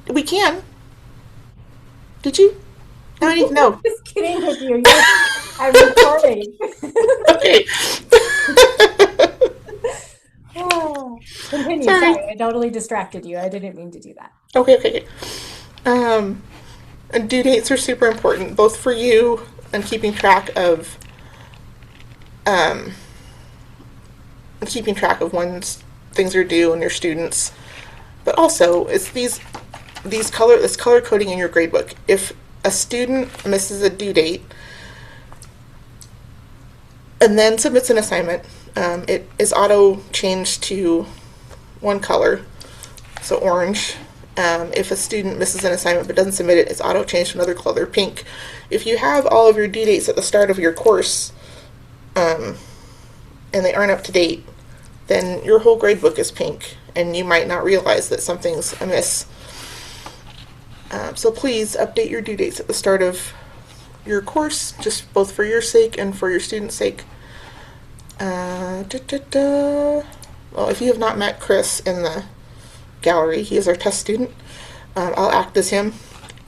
We can. Did you? Now I need to know. Just kidding with you. Yes, I'm recording. Okay. Oh, continue. Sorry. Sorry, I totally distracted you. I didn't mean to do that. Okay, okay, okay. Um, and due dates are super important, both for you and um, keeping track of when things are due and your students. But also, it's this color coding in your gradebook. If a student misses a due date and then submits an assignment, it is auto changed to one color, so orange. If a student misses an assignment but doesn't submit it, it's auto changed to another color, pink. If you have all of your due dates at the start of your course, um, and they aren't up to date, then your whole gradebook is pink, and you might not realize that something's amiss. So please update your due dates at the start of your course, just both for your sake and for your students' sake. Well, if you have not met Chris in the gallery, he is our test student. I'll act as him,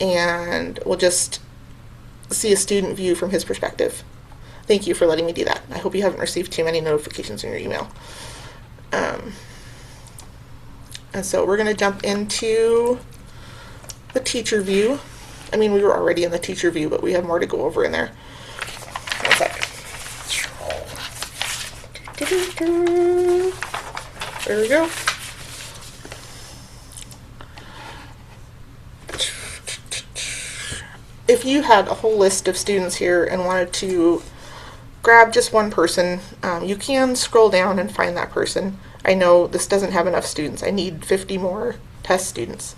and we'll just see a student view from his perspective. Thank you for letting me do that. I hope you haven't received too many notifications in your email. Um, and so we're going to jump into the teacher view. I mean, we were already in the teacher view, but we have more to go over in there. One sec. There we go. If you had a whole list of students here and wanted to grab just one person, you can scroll down and find that person. I know this doesn't have enough students. I need 50 more test students.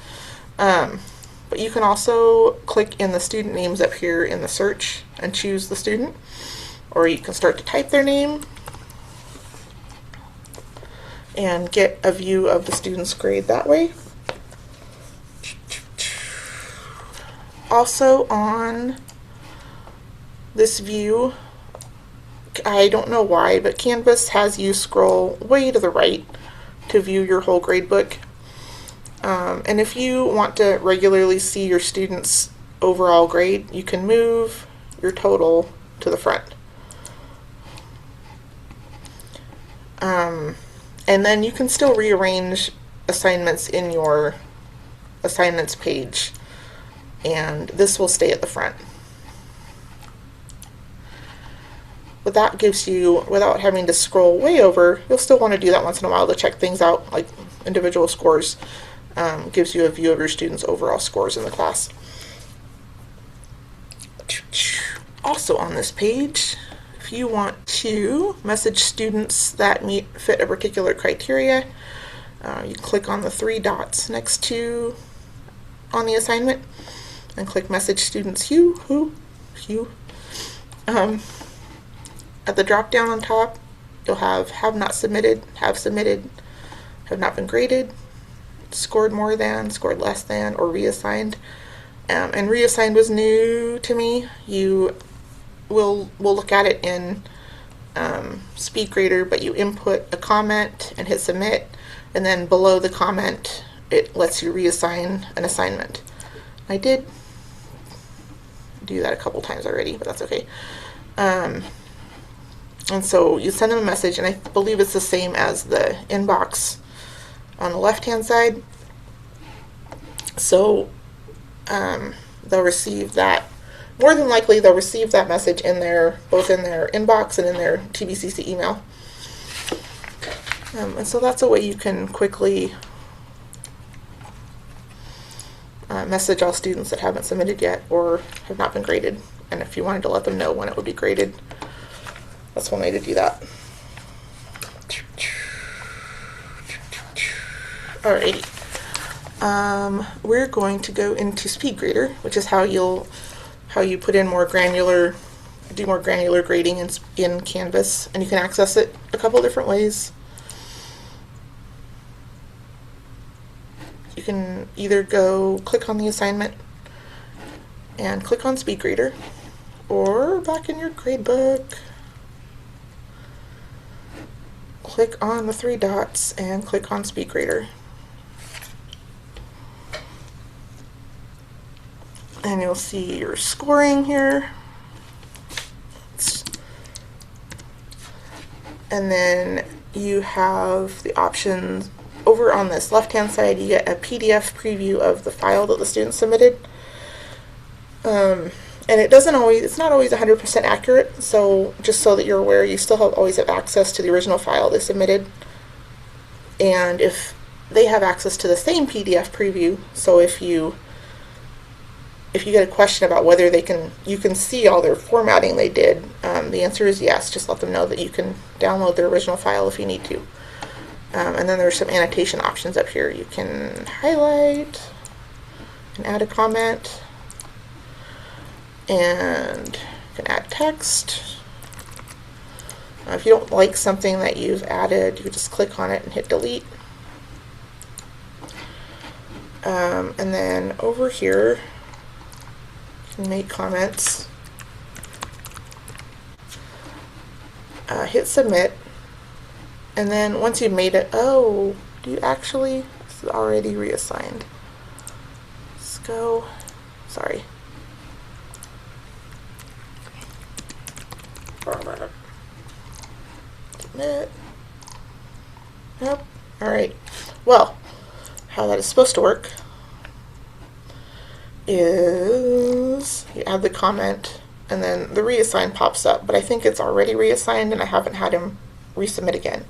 But you can also click in the student names up here in the search and choose the student. Or you can start to type their name and get a view of the student's grade that way. Also on this view, I don't know why, but Canvas has you scroll way to the right to view your whole gradebook. And if you want to regularly see your students' overall grade, you can move your total to the front. And then you can still rearrange assignments in your assignments page, and this will stay at the front. But that gives you, without having to scroll way over, you'll still want to do that once in a while to check things out, like individual scores. Gives you a view of your students' overall scores in the class. Also on this page, if you want to message students that fit a particular criteria, you click on the three dots next to on the assignment and click message students who. At the drop down on top, you'll have not submitted, have submitted, have not been graded, scored more than, scored less than, or reassigned. And reassigned was new to me. You will look at it in SpeedGrader, but you input a comment and hit submit, and then below the comment it lets you reassign an assignment. I did do that a couple times already, but that's okay. And so you send them a message, and I believe it's the same as the inbox on the left-hand side. So they'll receive that. More than likely, they'll receive that message both in their inbox and in their TBCC email. And so that's a way you can quickly message all students that haven't submitted yet or have not been graded. And if you wanted to let them know when it would be graded, that's one way to do that. Alrighty. We're going to go into SpeedGrader, which is how you put in do more granular grading in Canvas, and you can access it a couple different ways. You can either go click on the assignment and click on SpeedGrader, or back in your gradebook, click on the three dots and click on SpeedGrader. And you'll see your scoring here. And then you have the options over on this left-hand side. You get a PDF preview of the file that the student submitted. And it's not always 100% accurate, so just so that you're aware, you still always have access to the original file they submitted. And if they have access to the same PDF preview, so if you get a question about whether you can see all their formatting they did, the answer is yes. Just let them know that you can download their original file if you need to. And then there's some annotation options up here. You can highlight and add a comment, and you can add text. If you don't like something that you've added, you can just click on it and hit delete. And then over here, you can make comments. Hit submit. And then once you've made it, do you actually? This is already reassigned. Let's go. Sorry. Submit. Yep. Alright. Well, how that is supposed to work is you add the comment and then the reassign pops up, but I think it's already reassigned and I haven't had him resubmit again.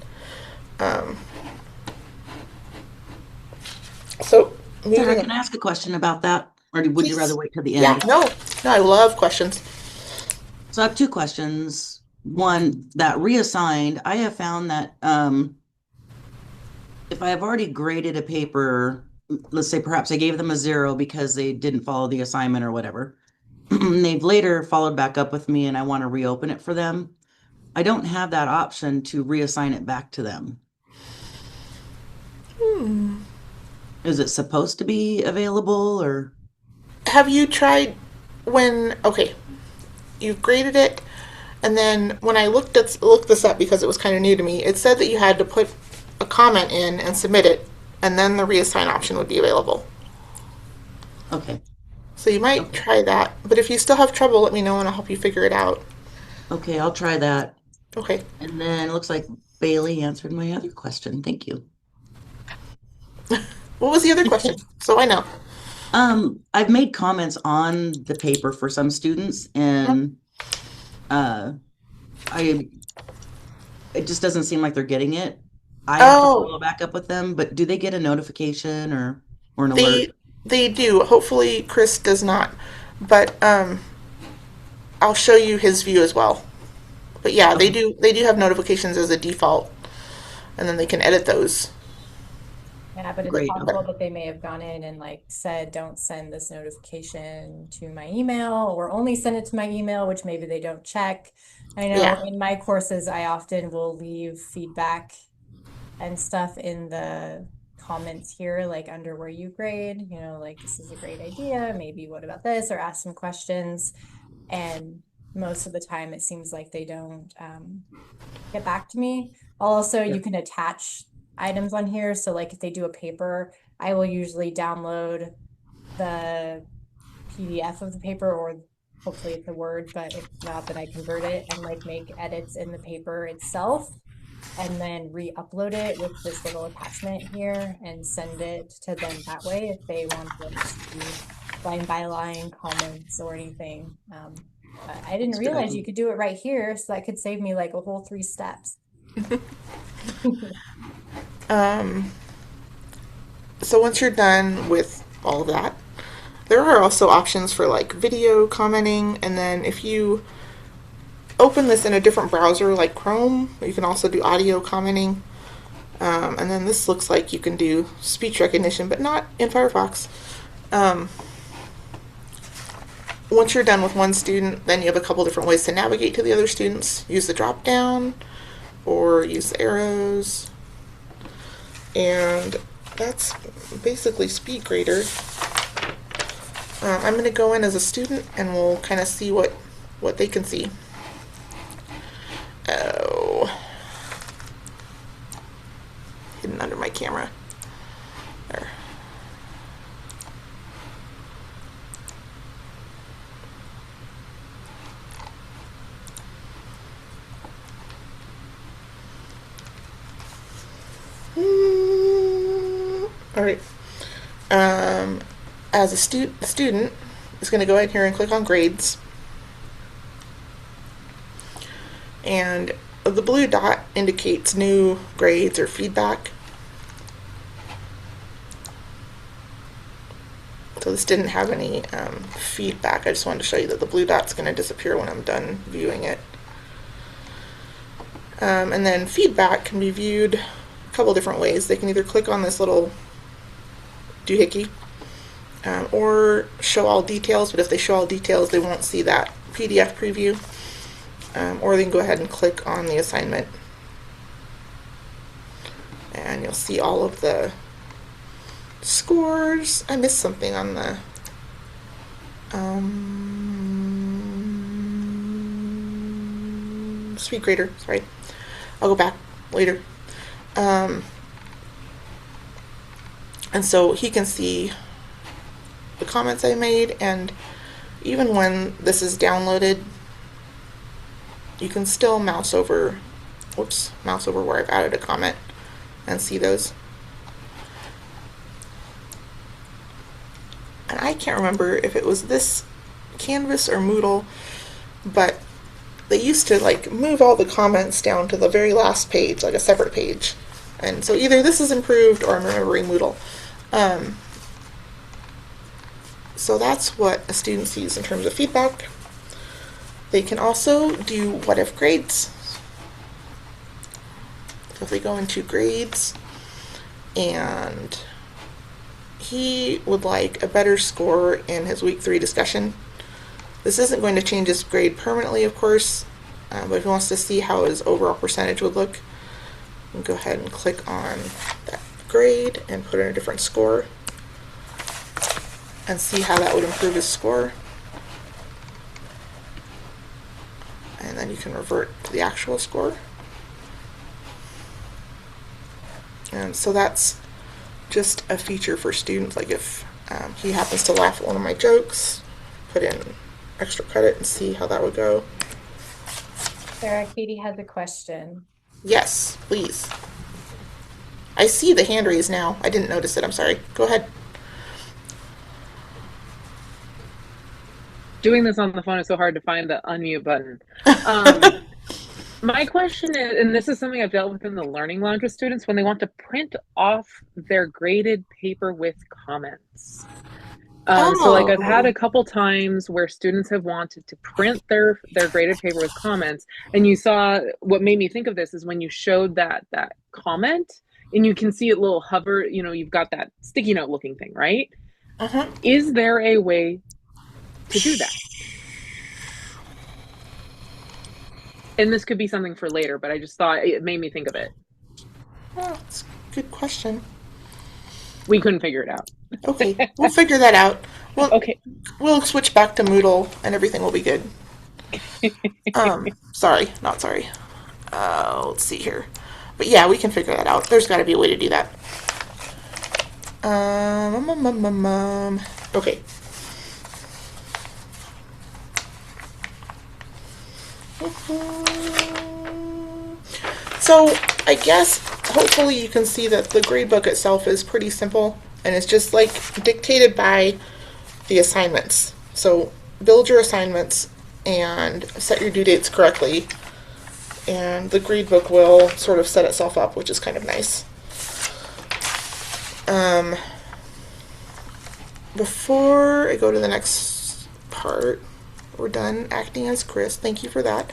Sarah, can I ask a question about that? Or would you rather wait till the end? Yeah, no, I love questions. So I have two questions. One, that reassigned, I have found that if I have already graded a paper, let's say perhaps I gave them a 0 because they didn't follow the assignment or whatever, they've later followed back up with me and I want to reopen it for them. I don't have that option to reassign it back to them. Is it supposed to be available, or? Have you tried you've graded it, and then when I looked this up because it was kind of new to me, it said that you had to put a comment in and submit it, and then the reassign option would be available. Okay. So you might try that, but if you still have trouble, let me know and I'll help you figure it out. Okay, I'll try that. Okay. And then it looks like Bailey answered my other question. Thank you. What was the other question? So I know. I've made comments on the paper for some students, and it just doesn't seem like they're getting it. I have to follow back up with them, but do they get a notification or an alert? They do. Hopefully Chris does not. But I'll show you his view as well. But yeah, they do have notifications as a default, and then they can edit those. Yeah, but it's possible that they may have gone in and like said, don't send this notification to my email, or only send it to my email, which maybe they don't check. I know in my courses, I often will leave feedback and stuff in the comments here, like under where you grade, like this is a great idea. Maybe what about this? Or ask some questions. And most of the time it seems like they don't get back to me. Also, you can attach items on here. So like if they do a paper, I will usually download the PDF of the paper, or hopefully it's a Word, but if not, then I convert it and like make edits in the paper itself and then re-upload it with this little attachment here and send it to them that way if they want to see line by line comments or anything. But I didn't realize you could do it right here, so that could save me like a whole 3 steps. So once you're done with all of that, there are also options for like video commenting, and then if you open this in a different browser like Chrome, you can also do audio commenting. And then this looks like you can do speech recognition, but not in Firefox. Once you're done with one student, then you have a couple different ways to navigate to the other students. Use the drop down or use the arrows. And that's basically SpeedGrader. I'm going to go in as a student and we'll kind of see what they can see. Hidden under my camera. There. All right. As a student is going to go ahead here and click on grades. And the blue dot indicates new grades or feedback. So this didn't have any feedback. I just wanted to show you that the blue dot's going to disappear when I'm done viewing it. And then feedback can be viewed a couple different ways. They can either click on this little doohickey or show all details, but if they show all details, they won't see that PDF preview. Or they can go ahead and click on the assignment, and you'll see all of the scores. I missed something on the speed grader. Sorry, I'll go back later. And so he can see the comments I made, and even when this is downloaded, you can still mouse over where I've added a comment and see those. And I can't remember if it was this Canvas or Moodle, but they used to like move all the comments down to the very last page, like a separate page. And so either this is improved or I'm remembering Moodle. So that's what a student sees in terms of feedback. They can also do what if grades. So if they go into grades and he would like a better score in his week 3 discussion. This isn't going to change his grade permanently, of course, but if he wants to see how his overall percentage would look, you can go ahead and click on that grade and put in a different score and see how that would improve his score. And then you can revert to the actual score. And so that's just a feature for students. Like if he happens to laugh at one of my jokes, put in extra credit and see how that would go. Sarah, Katie has a question. Yes, please. I see the hand raise now. I didn't notice it. I'm sorry. Go ahead. Doing this on the phone is so hard to find the unmute button. My question is, and this is something I've dealt with in the Learning Lounge with students, when they want to print off their graded paper with comments. So like I've had a couple times where students have wanted to print their graded paper with comments, and you saw what made me think of this is when you showed that comment and you can see it little hover, you've got that sticky note looking thing, right? Uh-huh. Is there a way to do that? And this could be something for later, but I just thought it made me think of it. Oh, that's a good question. We couldn't figure it out. Okay, we'll figure that out. Okay. We'll switch back to Moodle and everything will be good. Sorry, not sorry. Let's see here. But yeah, we can figure that out. There's got to be a way to do that. Okay. So I guess hopefully you can see that the gradebook itself is pretty simple and it's just like dictated by the assignments. So build your assignments and set your due dates correctly, and the gradebook will sort of set itself up, which is kind of nice. Before I go to the next part, we're done acting as Chris. Thank you for that.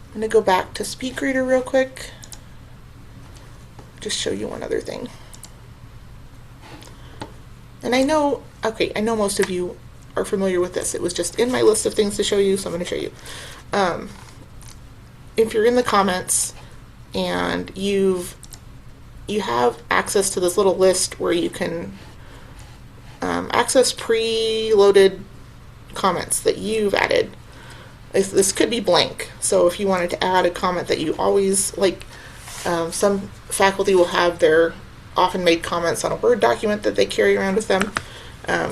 I'm going to go back to SpeedGrader real quick. Just show you one other thing. And I know most of you are familiar with this. It was just in my list of things to show you, so I'm going to show you. If you're in the comments and you have access to this little list where you can access pre-loaded comments that you've added. This could be blank, so if you wanted to add a comment that you always like, some faculty will have their often made comments on a Word document that they carry around with them.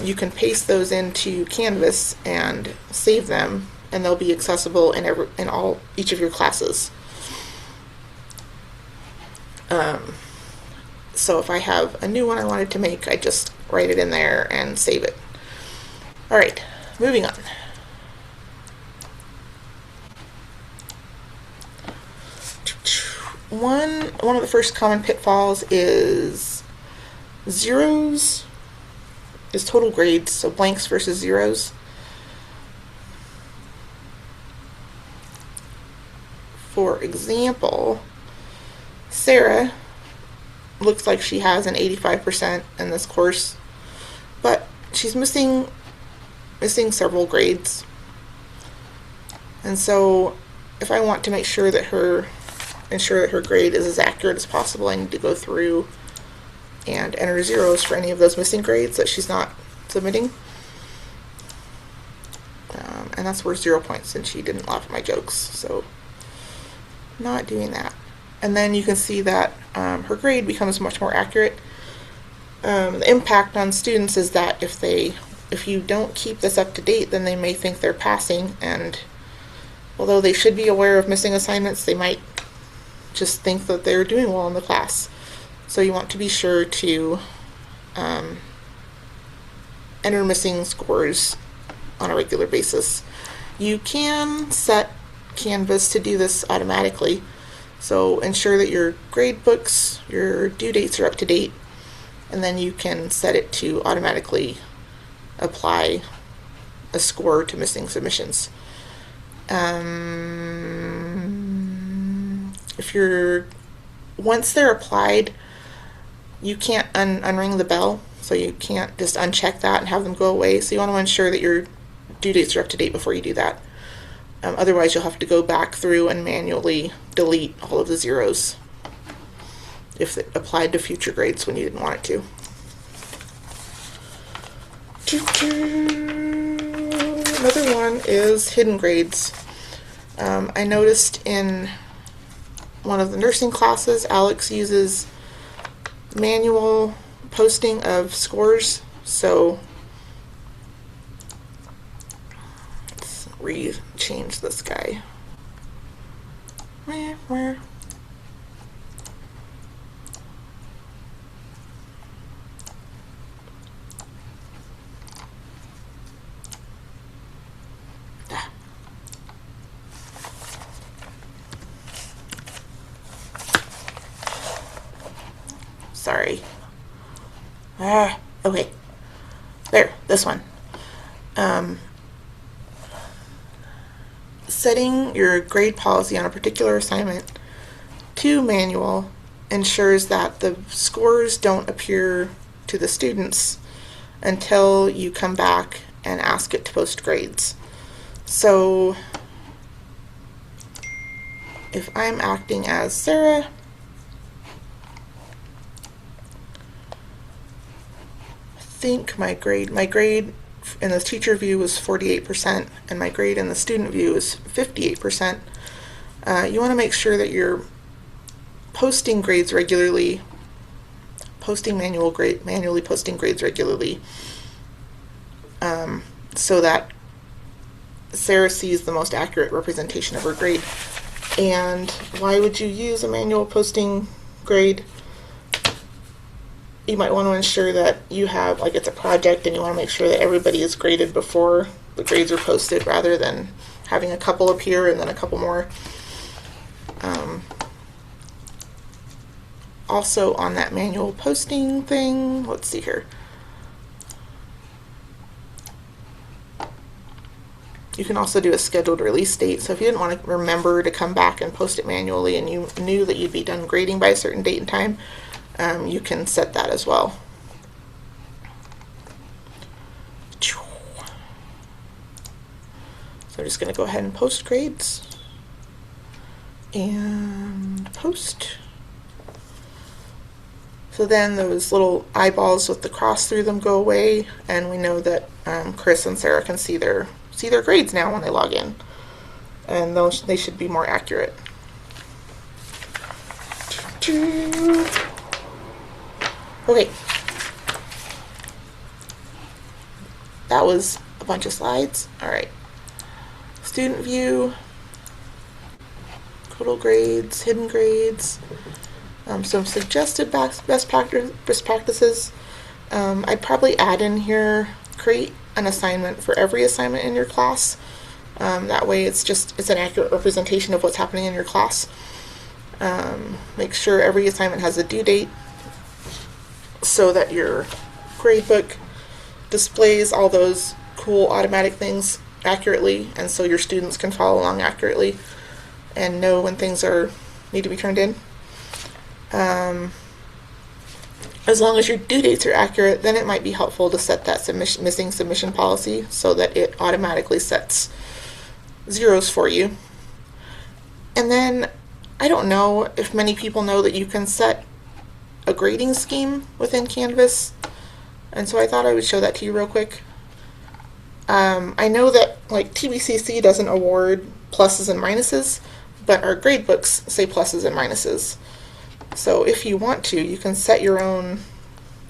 You can paste those into Canvas and save them, and they'll be accessible in each of your classes. So if I have a new one I wanted to make, I just write it in there and save it. All right, moving on. One of the first common pitfalls is zeros is total grades, so blanks versus zeros. For example, Sarah looks like she has an 85% in this course, but she's missing several grades. And so if I want to make sure that ensure that her grade is as accurate as possible, I need to go through and enter zeros for any of those missing grades that she's not submitting. And that's worth 0 points since she didn't laugh at my jokes, so not doing that. And then you can see that her grade becomes much more accurate. The impact on students is that if you don't keep this up to date, then they may think they're passing, and although they should be aware of missing assignments, they might just think that they're doing well in the class. So you want to be sure to enter missing scores on a regular basis. You can set Canvas to do this automatically, so ensure that your grade books, your due dates are up to date, and then you can set it to automatically apply a score to missing submissions. Once they're applied, you can't unring the bell, so you can't just uncheck that and have them go away. So you want to ensure that your due dates are up to date before you do that. Otherwise, you'll have to go back through and manually delete all of the zeros if it applied to future grades when you didn't want it to. Another one is hidden grades. I noticed in one of the nursing classes, Alex uses manual posting of scores. So let's change this guy. Where? Sorry. Okay. There, this one. Setting your grade policy on a particular assignment to manual ensures that the scores don't appear to the students until you come back and ask it to post grades. So if I'm acting as Sarah, I think my grade in the teacher view was 48%, and my grade in the student view is 58%. You want to make sure that you're posting grades regularly, manually posting grades regularly, so that Sarah sees the most accurate representation of her grade. And why would you use a manual posting grade? You might want to ensure that you have, like, it's a project and you want to make sure that everybody is graded before the grades are posted, rather than having a couple appear and then a couple more. Also on that manual posting thing, let's see here. You can also do a scheduled release date. So if you didn't want to remember to come back and post it manually and you knew that you'd be done grading by a certain date and time, you can set that as well. So I'm just going to go ahead and post grades. And post. So then those little eyeballs with the cross through them go away, and we know that Chris and Sarah can see their grades now when they log in, and they should be more accurate. Okay, that was a bunch of slides. All right, student view, total grades, hidden grades. Some suggested best practices. I'd probably add in here, create an assignment for every assignment in your class. That way it's an accurate representation of what's happening in your class. Make sure every assignment has a due date so that your gradebook displays all those cool automatic things accurately, and so your students can follow along accurately and know when things need to be turned in. As long as your due dates are accurate, then it might be helpful to set that missing submission policy so that it automatically sets zeros for you. And then I don't know if many people know that you can set a grading scheme within Canvas, and so I thought I would show that to you real quick. I know that like TBCC doesn't award pluses and minuses, but our gradebooks say pluses and minuses. So if you want to, you can set your own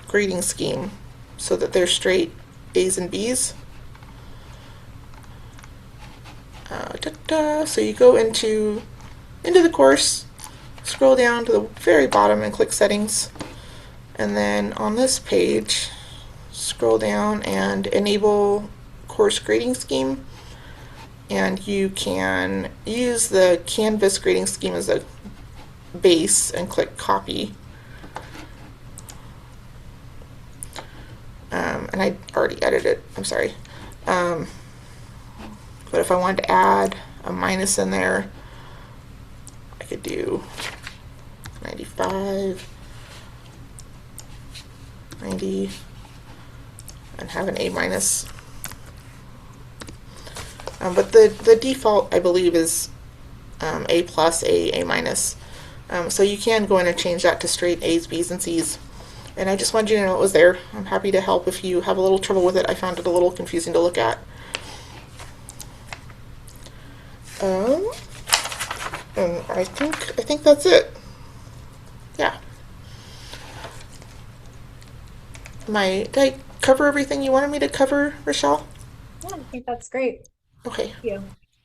grading scheme so that they're straight A's and B's. So you go into the course, scroll down to the very bottom and click settings, and then on this page scroll down and enable course grading scheme, and you can use the Canvas grading scheme as a base and click copy. And I already edited it, I'm sorry. But if I wanted to add a minus in there, I could do 95, 90, and have an A minus. But the default, I believe, is A plus, A minus. So you can go in and change that to straight A's, B's, and C's. And I just wanted you to know it was there. I'm happy to help if you have a little trouble with it. I found it a little confusing to look at. And I think that's it. Yeah. Did I cover everything you wanted me to cover, Rochelle? Yeah, I think that's great. Okay. Thank you.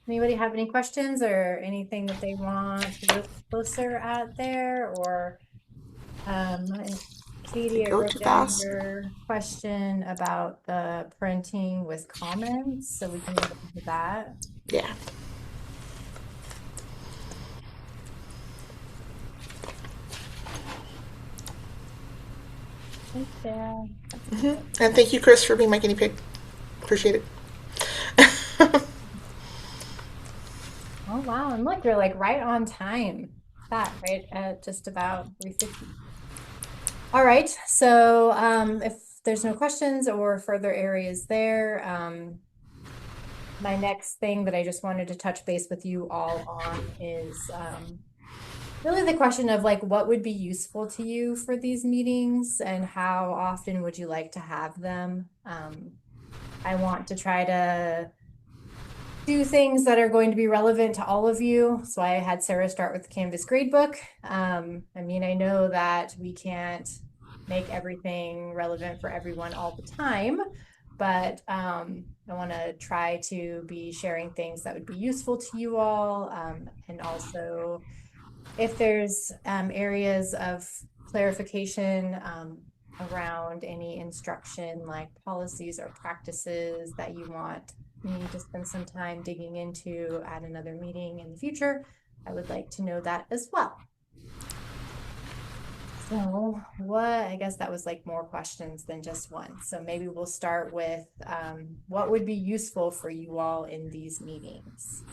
Anybody have any questions or anything that they want to look closer at there? Or Katie, I wrote down your question about the printing with comments, so we can look into that. Yeah. Thanks, Sarah. And thank you, Chris, for being my guinea pig. Appreciate it. Oh, wow. And look, you're like right on time. That right at just about 3:50. All right. So if there's no questions or further areas there, my next thing that I just wanted to touch base with you all on is really the question of like, what would be useful to you for these meetings and how often would you like to have them? I want to try to do things that are going to be relevant to all of you. So I had Sarah start with the Canvas Gradebook. I mean, I know that we can't make everything relevant for everyone all the time, but I want to try to be sharing things that would be useful to you all. And also, if there's areas of clarification around any instruction like policies or practices that you want me to spend some time digging into at another meeting in the future, I would like to know that as well. So I guess that was like more questions than just one. So maybe we'll start with what would be useful for you all in these meetings?